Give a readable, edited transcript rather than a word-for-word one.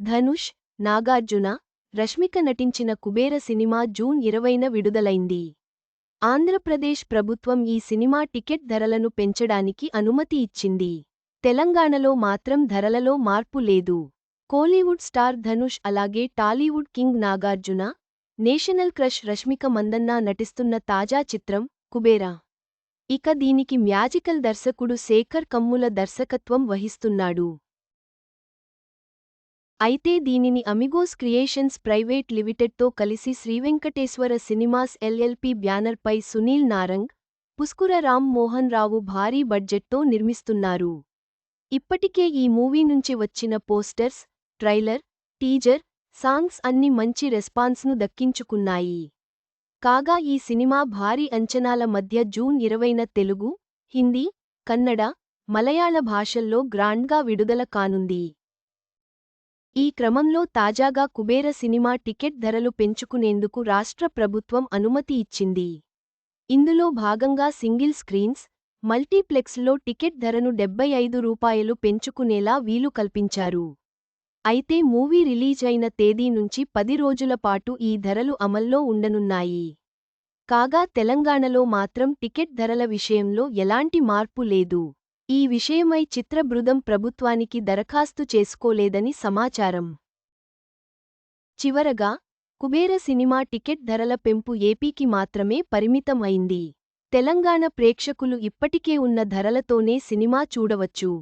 ధనుష్, నాగార్జున, రష్మిక నటించిన Kubera cinema June 20న విడుదలైంది. ఆంధ్రప్రదేశ్ ప్రభుత్వం ఈ సినిమా టికెట్ ధరలను పెంచడానికి అనుమతి ఇచ్చింది. తెలంగాణలో మాత్రం ధరలలో మార్పు లేదు. కోలీవుడ్ స్టార్ ధనుష్ అలాగే Tollywood king Nagarjuna, national crush Rashmika Mandanna నటిస్తున్న తాజా చిత్రం కుబేరా. ఇక దీనికి మ్యాజికల్ దర్శకుడు శేఖర్ కమ్ముల దర్శకత్వం వహిస్తున్నాడు. అయితే దీనిని అమిగోస్ క్రియేషన్స్ ప్రైవేట్ లిమిటెడ్తో కలిసి శ్రీవెంకటేశ్వర సినిమాస్ ఎల్ఎల్పీ బ్యానర్పై సునీల్ నారంగ్, పుస్కుర రామ్ మోహన్ రావు భారీ బడ్జెట్తో నిర్మిస్తున్నారు. ఇప్పటికే ఈ మూవీ నుంచి వచ్చిన పోస్టర్స్, ట్రైలర్, టీజర్, సాంగ్స్ అన్ని మంచి రెస్పాన్స్ను దక్కించుకున్నాయి. కాగా ఈ సినిమా భారీ అంచనాల మధ్య జూన్ 20న తెలుగు, హిందీ, కన్నడ, మలయాళ భాషల్లో గ్రాండ్గా విడుదల కానుంది. ఈ క్రమంలో తాజాగా కుబేర సినిమా టికెట్ ధరలు పెంచుకునేందుకు రాష్ట్ర ప్రభుత్వం అనుమతి ఇచ్చింది. ఇందులో భాగంగా సింగిల్ స్క్రీన్స్, మల్టీప్లెక్స్లో టికెట్ ధరను రూ. 75 పెంచుకునేలా వీలు కల్పించారు. అయితే మూవీ రిలీజ్ అయిన తేదీ నుంచి 10 రోజుల పాటు ఈ ధరలు అమల్లో ఉండనున్నాయి. కాగా తెలంగాణలో మాత్రం టికెట్ ధరల విషయంలో ఎలాంటి మార్పు లేదు. ఈ విషయమై చిత్ర బృందం ప్రభుత్వానికి దరఖాస్తు చేసుకోలేదని సమాచారం. చివరగా, కుబేర సినిమా టికెట్ ధరల పెంపు ఏపీకి మాత్రమే పరిమితం అయింది. తెలంగాణ ప్రేక్షకులు ఇప్పటికే ఉన్న ధరలతోనే సినిమా చూడవచ్చు.